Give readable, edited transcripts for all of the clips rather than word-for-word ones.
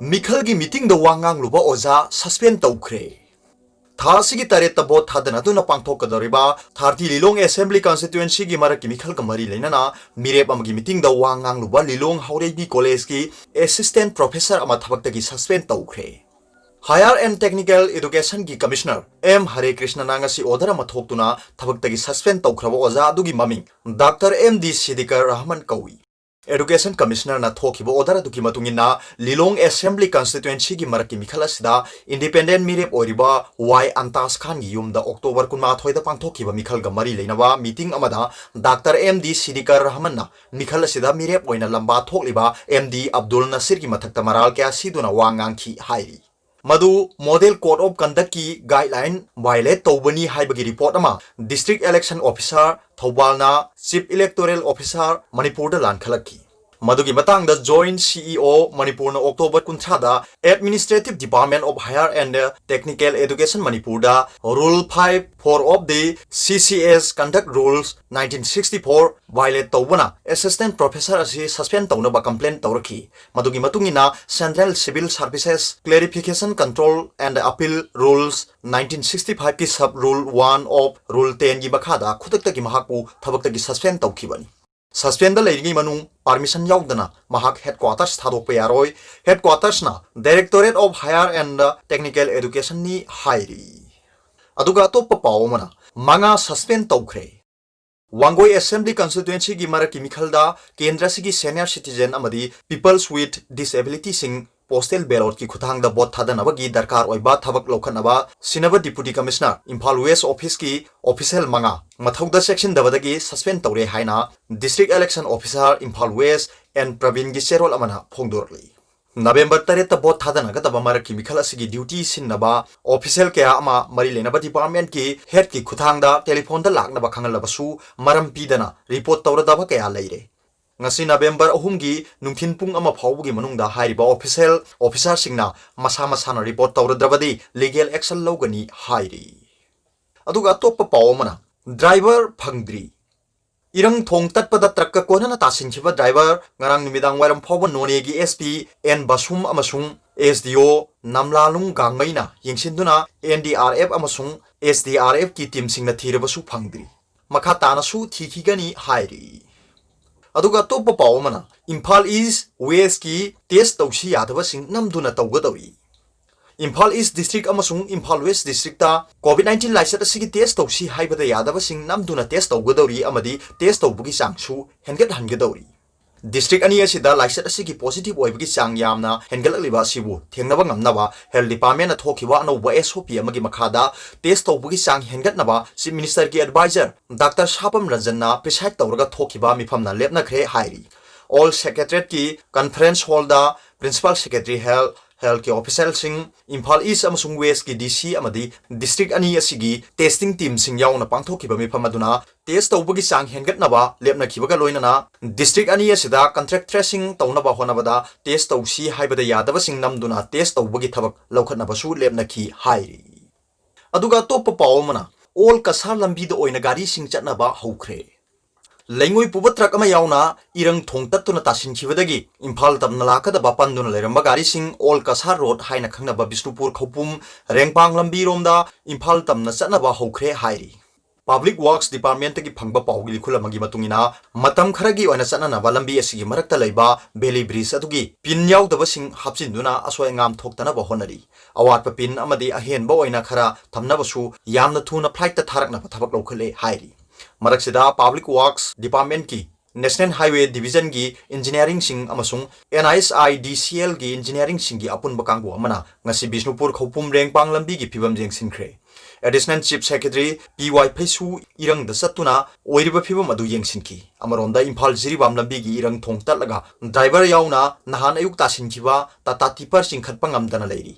मिखल की मीटिंग द वांगांग लुबा ओजा सस्पेंड तौखरे थासिगी तारे तबो थादना तुना पांथोकदरिबा थारती लिलोंग असेंबली कॉन्स्टिट्यूएंसी की मरक की मिखल कमरी लेना मिरेप अमगी मीटिंग द वांगांग लुबा लिलोंग हाउरेबी कॉलेज की असिस्टेंट प्रोफेसर अमा थबक्तगी सस्पेंड तौखरे हायर एंड टेक्निकल एजुकेशन की कमिश्नर एम हरे कृष्ण नांगसी ओदर मथोक्तुना थबक्तगी सस्पेंड तौखरबो ओजा अदुगी ममिंग doctor M D Siddiqur Rahman कौई एजुकेशन कमिश्नर ना थोखिबो ओदर अदुकी मतुंगिना लिलोंग असेंबली कॉन्स्टिट्यूएंसी की मरक की मिखल असिदा इंडिपेंडेंट मिरेप ओरिबा वाई अंतास खान की युम द अक्टोबर 28 दा पांथोखिबा मिखल ग मरी लेनबा मीटिंग अमदा doctor M D Siddiqur Rahman ना मिखल असिदा मिरेप ओइना लंबा थोकलिबा एम डी अब्दुल नसीर की मथक्ता मराल क्या सिदुना वांगांखी हाइरी मधु मॉडल कोड ऑफ कंडक्ट की गाइडलाइन वायलेट तौबनी हाइबगी रिपोर्ट अमा डिस्ट्रिक्ट इलेक्शन ऑफिसर थौबालना चीफ इलेक्टोरल ऑफिसर मणिपुर दा लानखलकी मधुगी मतंग द जॉइंट सीईओ मणिपुर न अक्टोबर 30 दा administrative department of higher and technical education Manipur दा rule 5(4) of the CCS conduct rules 1964 violate तौबना असिस्टेंट प्रोफेसर असी सस्पेंड तौनबा कंप्लेंट तौरखी मधुगी मतुंगिना central civil services clarification control and appeal rules 1965 की सब रूल 1 ऑफ रूल 10 की मखादा खुदक्तगी महाकु थबक्तगी सस्पेंड तौखिबनी सस्पेंड लेरिंगी मनुंग परमिशन याउदना महाक हेडक्वार्टर्स थादोकपा यारोय हेडक्वार्टर्स ना directorate of higher and technical education नी हाइरी अदुगा अतोप्पा पावमना मंगा सस्पेंड तौखरे वांगोई असेंबली कॉन्स्टिट्यूएंसी की मरक की मिखलदा केंद्र सिगी सीनियर सिटीजन अमदी पीपल्स विथ डिसेबिलिटी सिंग पोस्टल बैलॉट की खुथांग द बोट थादनबगी दरकार ओइबा थबक लौखनबा सिनबा deputy commissioner Imphal west office की ऑफिशियल मंगा मथौदा सेक्शन दबदगी सस्पेंड तौरे हाइना district election officer Imphal west and Praveen की चेरोल अमना फोंदोरली नवेंबर 3 बोट थादनगदबा मरक की मिखल असिगी ड्यूटी सिन्नबा ऑफिशियल क्या अमा मरी लेनबा डिपार्टमेंट की हेड की खुथांगदा टेलीफोन दा लाकनबा खंगलबसु मरम पीदना रिपोर्ट तौरदबा क्या लेरे ngasi November 3 gi nungthin pung ama phawbugi manungda hairiba officer singna masa masana report tawradrabadi legal action logani hairi aduga toppa pawmana driver phangdri irang thong tatpada truck ko na tasin khiba driver ngarang nimidang wairam phawba none gi SP N Basum amasung SDO namlalung gangmaina yengsinduna NDRF amasung SDRF ki team singna thirabasu phangdri makha tanasu thikigani hairi अदुगा तोप पावमना Imphal east west की test तौसी यादवसिंग नमदुना तौगदवी Imphal east district अमसुंग Imphal west district कोविड-19 लाइसेट असिगी टेस्ट तौसी हाइबदा यादवसिंग नमदुना टेस्ट तौगदौरी अमदी टेस्ट तौबगी चांगसु हेंगत हनगदौरी डिस्ट्रिक्ट अनी असिदा लाइसेट असिगी पॉजिटिव ओइबगी चांग यामना हेंगललिबा सिबु थेंगनबा ngamnaba हेल्थ डिपार्टमेंट थोखिबा अनौबा SOP अमगी मखादा टेस्ट तौबगी चांग हेंगतनबा चीफ मिनिस्टर की एडवाइजर डॉक्टर सापम रंजनना प्रिसाइड तौरगा थोखिबा मिफमना लेपनखरे हाइरी ऑल सेक्रेटरीट की कॉन्फ्रेंस हॉल दा principal secretary health K officer Singh Imphal east अमसुंग वेस्ट की DC अमदी डिस्ट्रिक्ट अनी असिगी टेस्टिंग टीम सिंह यावना पांथोखिबा मिफम अदुना टेस्ट तौबगी चांग हेंगतनबा लेपनखिबगा लोइनना डिस्ट्रिक्ट अनी असिदा कॉन्ट्रैक्ट ट्रेसिंग तौनबा होनबदा टेस्ट तौसी हाइबदा यादव सिंह नमदुना टेस्ट तौबगी थबक लौखनबसु लेपनखि हाइरी अदुगा तोप पावमना ऑल कसार लंबीद ओइना गाड़ी सिंह चटनबा हौखरे लेंगोई पुब ट्रक अमा यावना इरंग थोंग तत्तुना तासिनखिबदगी इम्फाल तमना लाकदबा पंदुना लेरंबा गाड़ी सिंह ऑल कसार रोड हाइना खंगनबा बिष्णुपुर खौपुम रेंगपांग लंबी रोमदा इम्फाल तमना चटनबा हौखरे हाइरी पब्लिक वर्क्स डिपार्टमेंट की फंगबा पाउगी खुलमगी मतुंगिना मतम खरगी ओइना चटनबा लंबी असिगी मरक्ता लैबा बेली ब्रिज अदुगी पिन यावदबा सिंह हापचिनदुना असोय ngam थोक्तनबा होनरी अवाटपा पिन अमदी अहेनबा ओइना खरा थमनबसु यामना थुना फ्लाइट थारकनबा थबक लौखले हाइरी मरक्सिदा पब्लिक वर्क्स डिपार्टमेंट की नेशनल हाईवे डिवीजन की इंजीनियरिंग सिंह अमसुंग NISIDCL की इंजीनियरिंग सिंह की अपुनबा कांगबो अमना ngasi बिष्णुपुर खौपुम रेंगपांग लंबी की फिबम जेंगसिनख्रे एडिशनल चीफ सेक्रेटरी PY फैसु इरंग द सत्तुना ओइरिबा फिबम अदु येंगसिनखि अमरोंदा इम्फाल जिरिबाम लंबी की इरंग थोंग तलगा ड्राइवर याउना नहान अयुक तासिनखिबा टाटा टिपर सिंखतपा ngamdana लेरी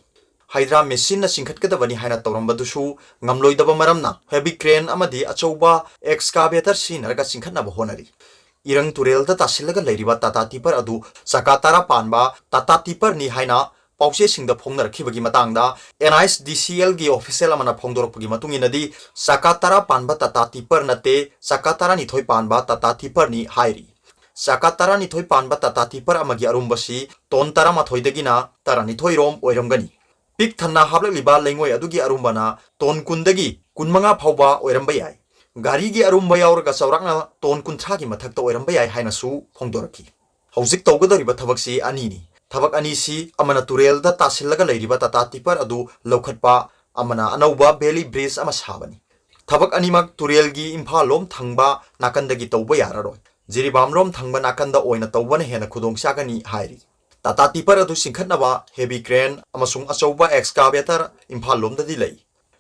हाइड्रा मेसिन सिंखतकदबनी हाइना तौरंबदुसु ngamloidaba maramna heavy crane amadi achouba excavator sinarga सिंखतनबा होनरी इरंग तुरेल दा तासिलगा लेरिबा टाटा टिपर अदु सकातारा पानबा टाटा टिपर नि हाइना पाउसे सिंगदा फोंगनरखिबगी मतंगदा NISDCL की ऑफिशियल अमना फोंदोरपगी मतुंगिनदी सकातारा पानबा टाटा टिपर नते सकातारा निथोय पानबा टाटा टिपर नि हाइरी Saka taranithoi panba Tata Tipper amagi arumbasi ton taramathoi-dagina taranithoi-rom oiramgani. Pik thanna hablakliba leingoi adugi arumbana ton kundagi kunmanga phauba oiramba yai. Gari gi arumba yauraga chaurakna ton kunthagi mathakta oiramba yai hainasu phongdoraki. Haujik tawgadariba thabaksi anini. Thabak anisi amana turelda tasillaga leiriba Tata Tipper adu laukhatpa amana anauba Bailey Bridge ama sabani. Thabak animak turelgi Imphal lom thangba nakandagi tawba yararoi. Jiribam lom thangba nakanda oina tawbana hena khudong sakani hairi. Tata Tipper adu singkhatnaba heavy crane amasung achauba excavator Imphal lom dadi lei.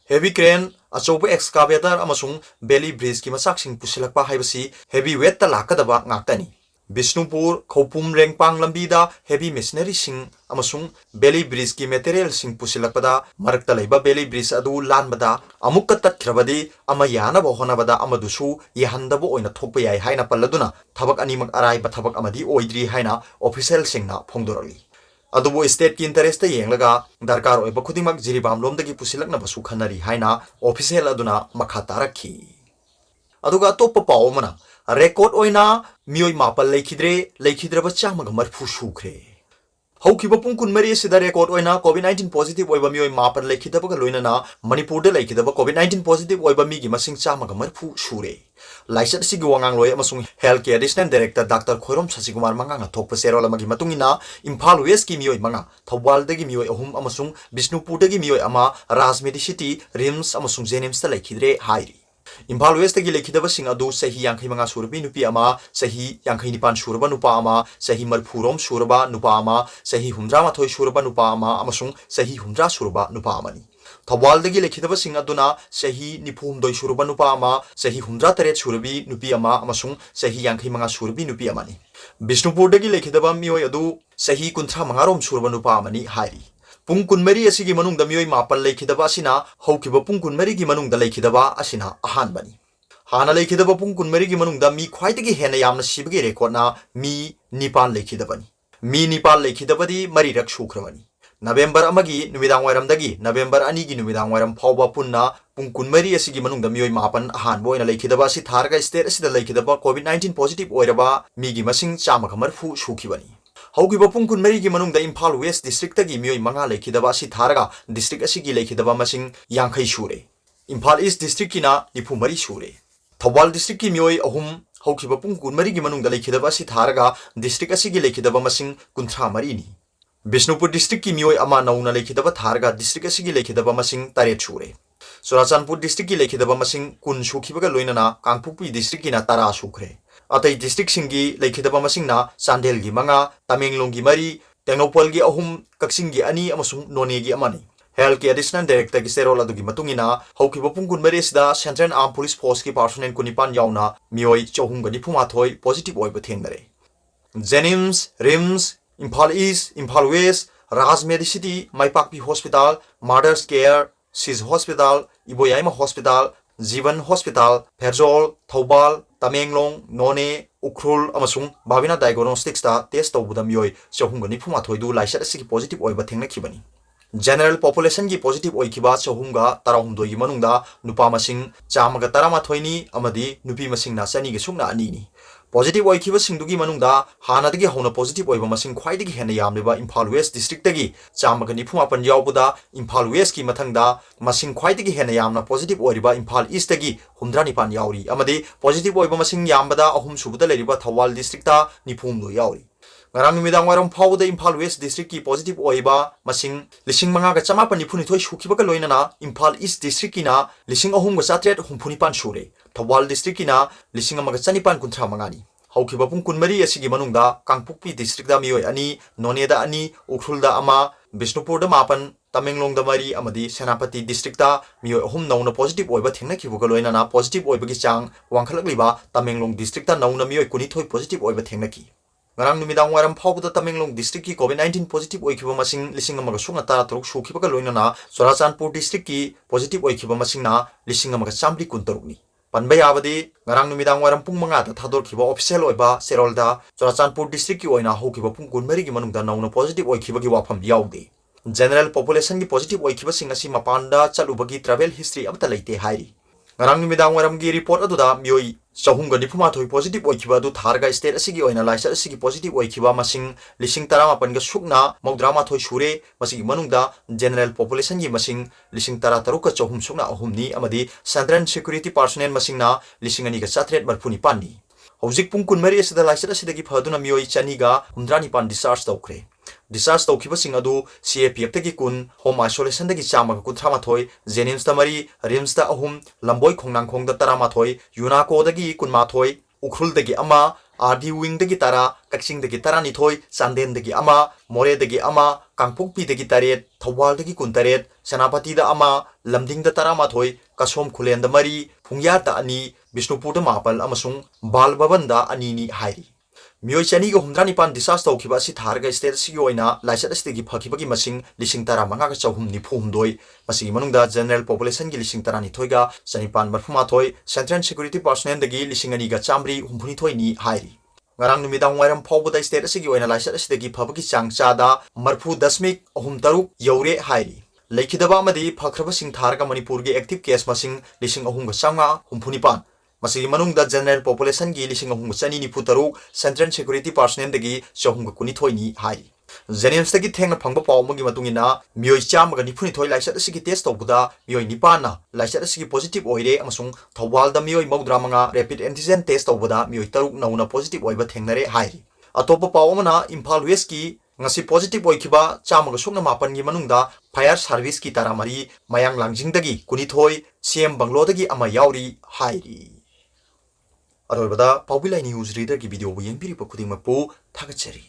Heavy crane achauba excavator amasung Bailey Bridge ki masak sing pusilakpa haibasi heavy weight ta lakadaba ngakani. Bishnupur Khopum Rengpang lambida heavy machinery sing amasung Bailey Bridge ki material sing pusilakpada marakta leiba Bailey Bridge adu lanbada amukka tatkrabadi ama yana bo honabada amadusu yahandabo oina thokpa yai haina palladuna thabak animak araiba thabak amadi oidri haina official singna phongdorali adubo state ki interest yenglaga darkar oiba khudimak jiribam lomdagi pusilakna basu khanari haina official aduna makha tarakhi aduga toppa pawmana record oina mioi mapal leikhidreba chamaga marphu sukre haukiba pungkun mari sida record oina covid-19 positive oiba mioi mapal leikhidaba loinana manipur de leikhidaba covid-19 positive oiba mi gi masing chamaga marphu sure laisat sigi wangang loi amasung healthcare assistant director Dr. Khoirom Sasigumar manga thokpa serol amagi matungina Imphal West ki mioi manga Thawal dagi mioi ahum amasung Bishnupur dagi mioi ama Rajmedi City Rims amasung Jenims ta leikhidre hairi Imphal West gi lekhidaba sing adu sahi yankhai manga surbi nupi ama sahi yankhai nipan surba nupa ama sahi marphurom surba nupa ama sahi humdra mathoi surba nupa ama amasung sahi humdra surba nupa amani Thawal dagi lekhidaba sing aduna sahi nifum doi surba nupa ama sahi humdra taret surbi nupi ama amasung sahi yankhai manga surbi nupi amani Bishnupur dagi lekhidaba mioi adu sahi kunthra mangarom surba nupa amani hairi Pung kunmari asigi manungda mioi mapal leikhidaba asina haukiba pung kunmari gi manungda leikhidaba asina ahanbani hana leikhidaba pung kunmari gi manungda mi khwaitagi hena yamna sibagi record na mi nipan leikhidabani mi nipan leikhidabadi mari rak sukhrabani November amagi numidang wairamdagi November ani gi numidang wairam phawba punna pung kunmari asigi manungda mioi mapan ahanbo ina leikhidaba asi tharga state asida leikhidaba covid-19 positive oiraba mi gi masing chamaga marphu sukhibani Haukiba pungkun mari gi manungda Imphal West district tagi mioi manga leikhidaba asi tharaga district asigi leikhidaba masing yankhai sure Imphal East district kina nifu mari sure Thawal district ki mioi ahum haukiba pungkun mari gi manungda leikhidaba asi tharaga district asigi leikhidaba masing kunthra mari ni Bishnupur district ki mioi ama nauna leikhidaba tharaga district asigi leikhidaba masing taret sure Surachanpur district ki leikhidaba masing kun sukhibaga loinana Kangpokpi district kina tara sukre Atai district singi leikhidaba masingna Chandel gi manga Tamenglong gi mari Tengnopal gi ahum Kaksing gi ani amasung None gi amani Healthcare Assistant Director gi serol adugi matungina haukiba pungkun mari sida Central Armed Police Force ki personnel kunipan yauna mioi chohum ga nipumathoi positive oiba thengnare Jenims Rims Imphal East Imphal West Rajmedi City Maipakpi Hospital Mothers Care Sis Hospital Iboyaima Hospital Jivan Hospital Pherzol Thawbal Tamenglong None Ukhrul amasung Bhavina Diagnostics ta test tawbuda mioi chohum ga nipumathoi du laisat asigi positive oiba thengnakhibani General population gi positive oikiba chohum ga tarahumdoi gi manungda nupa masing chamaga taramathoi ni amadi nupi masing na chani gi sungna ani ni Positive oikiba singdugi manungda hanadagi hauna positive oiba masing khwaidagi hena yamliba Imphal West district tagi chamaga nifumapan yawbuda Imphal West ki mathangda masing khwaidagi hena yamna positive oiriba Imphal East tagi humdra nipan yawri amadi positive oiba masing yambada ahum subuda leriba Thawal district ta nifumlo yawri ngarang numidang wairam phawda Imphal West district ki positive oiba masing lising manga ga chama pani phuni thoi sukhibaga loinana Imphal East district kina lising ahum ga chatret humphuni pan sure Thawal district kina lising amaga chanipan kunthra mangani haukiba pungkun mari asigi manungda Kangpokpi district da mioi ani None da ani Ukhrul da ama Bishnupur da mapan Tamenglong da mari amadi Senapati district da mioi ahum nauna positive oiba thengnakibuga loinana positive oiba gi chang wangkhalakliba Tamenglong district da nauna mioi kunithoi positive oiba thengnaki ngarang numidang wairam phawbuda Tamenglong district ki covid-19 positive oikiba masing lising amaga sungna tara taruk sukhibaga loinana Surachanpur district ki positive oikiba masingna lising amaga chamri kuntarukni Panba yabadi ngarang numidang wairam pung manga da thadorkiba official oiba serolda Surachanpur district ki oina haukiba pung kunmari gi manungda nauna positive oikiba gi wafam yaude General population gi positive oikiba sing asi mapanda chalubagi travel history amta leite hairi ngarang numidang wairam gi report aduda mioi ꯆꯍꯨꯝꯒ ꯅꯤꯐꯨꯃꯥꯊꯣꯏ positive ꯑꯣꯏꯈꯤꯕ ꯑꯗꯨ ꯊꯥꯔꯒ state ꯑꯁꯤꯒꯤ ꯑꯣꯏꯅ ꯂꯥꯏꯆꯠ ꯑꯁꯤꯒꯤ positive ꯑꯣꯏꯈꯤꯕ ꯃꯁꯤꯡ 15,000ꯒ ꯁꯨꯞꯅ 68 ꯁꯨꯔꯦ ꯃꯁꯤꯒꯤ ꯃꯅꯨꯡꯗ ꯖꯦꯅꯔꯦꯜ ꯄꯣꯄꯨꯂꯦꯁꯟꯒꯤ ꯃꯁꯤꯡ 13,600 ꯁꯨꯞꯅ 3ꯅꯤ ꯑꯃꯗꯤ ꯁꯦꯟꯇ꯭ꯔꯦꯜ ꯁꯦꯀ꯭ꯌꯨꯔꯤꯇꯤ ꯄꯥꯔꯁꯣꯅꯦꯜ ꯃꯁꯤꯡꯅ 2,834ꯅꯤ ꯍꯧꯖꯤꯛ ꯄꯨꯡ 12 ꯑꯁꯤꯗ ꯂꯥꯏꯆꯠ ꯑꯁꯤꯗꯒꯤ ꯐꯗꯨꯅ ꯃꯤꯑꯣꯏ 259 ꯗꯤꯁꯆꯥꯔꯖ ꯇꯧꯈ꯭ꯔꯦ ꯗꯤꯁꯆꯥꯔꯖ ꯇꯧꯈꯤꯕꯁꯤꯡ ꯑꯗꯨ CAPFꯇꯒꯤ 10 ꯍꯣꯝ ꯑꯥꯏꯁꯣꯂꯦꯁꯟꯗꯒꯤ 138 ꯖꯦꯅꯤꯝꯁꯇ 4 ꯔꯤꯝꯁꯇ 3 ꯂꯝꯕꯣꯏ ꯈꯣꯡꯅꯥꯡꯈꯣꯡꯗ 11 ꯌꯨꯅꯥꯀꯣꯗꯒꯤ 12 ꯎꯈ꯭ꯔꯨꯜꯗꯒꯤ 1 RD ꯋꯤꯡꯗꯒꯤ 10 ꯀꯛꯆꯤꯡꯗꯒꯤ 12 ꯆꯥꯟꯗꯦꯜꯗꯒꯤ 1 ꯃꯣꯔꯦꯗꯒꯤ 1 ꯀꯥꯡꯄꯣꯛꯄꯤꯗꯒꯤ 8 ꯊꯧꯕꯥꯜꯗꯒꯤ 18 ꯁꯦꯅꯥꯄꯇꯤꯗ 1 ꯂꯝꯗꯤꯡꯗ 11 ꯀꯁꯣꯝ ꯈꯨꯂꯦꯟꯗ 4 ꯄꯨꯡꯌꯥꯠꯇ 2 ꯕꯤꯁꯅꯨꯄꯨꯔꯗ 9 ꯑꯃꯁꯨꯡ ꯕꯥꯜꯕꯕꯟꯗ 2ꯅꯤ ꯍꯥꯏꯔꯤ ꯃꯤꯑꯣꯏ 259 ꯗꯤꯁꯆꯥꯔꯖ ꯇꯧꯈꯤꯕ ꯑꯁꯤ ꯊꯥꯔꯒ ꯁ꯭ꯇꯦꯠ ꯑꯁꯤꯒꯤ ꯑꯣꯏꯅ ꯂꯥꯏꯆꯠ ꯑꯁꯤꯗꯒꯤ ꯐꯈꯤꯕꯒꯤ ꯃꯁꯤꯡ 15,394 ꯃꯁꯤꯒꯤ ꯃꯅꯨꯡꯗ ꯖꯦꯅꯔꯦꯜ ꯄꯣꯄꯨꯂꯦꯁꯟꯒꯤ 12,000ꯒ 1,932 ꯁꯦꯟꯇ꯭ꯔꯦꯜ ꯁꯦꯀ꯭ꯌꯨꯔꯤꯇꯤ ꯄꯥꯔꯁꯣꯅꯦꯜꯗꯒꯤ 2,132ꯅꯤ ꯍꯥꯏꯔꯤ ngarang numidang wairam phawbada state asigi oina laisat asidagi phabagi chang chada 30.33 yaure hairi lekhidaba amadi phakraba sing tharga manipur gi active case masing 3,969 masigi manungda general population gi 3,993 central security personnel dagi 412 ni hairi Jenims tagi thengna phangba paw magi matungina mioi chamaga nifuni thoi laisat asigi test tawbuda mioi nipana laisat asigi positive oire amasung thawal da mioi mawdra manga rapid antigen test tawbuda mioi taruk nauna positive oiba thengnare hairi atopa paw amana Imphal West ki ngasi positive oikiba chamaga sukna mapan gi manungda fire service ki taramari mayang langjing dagi kunithoi CM Banglo dagi ama yauri hairi arobada pawbilai news reader gi video bu yengpiri pa khuding mapu thagachari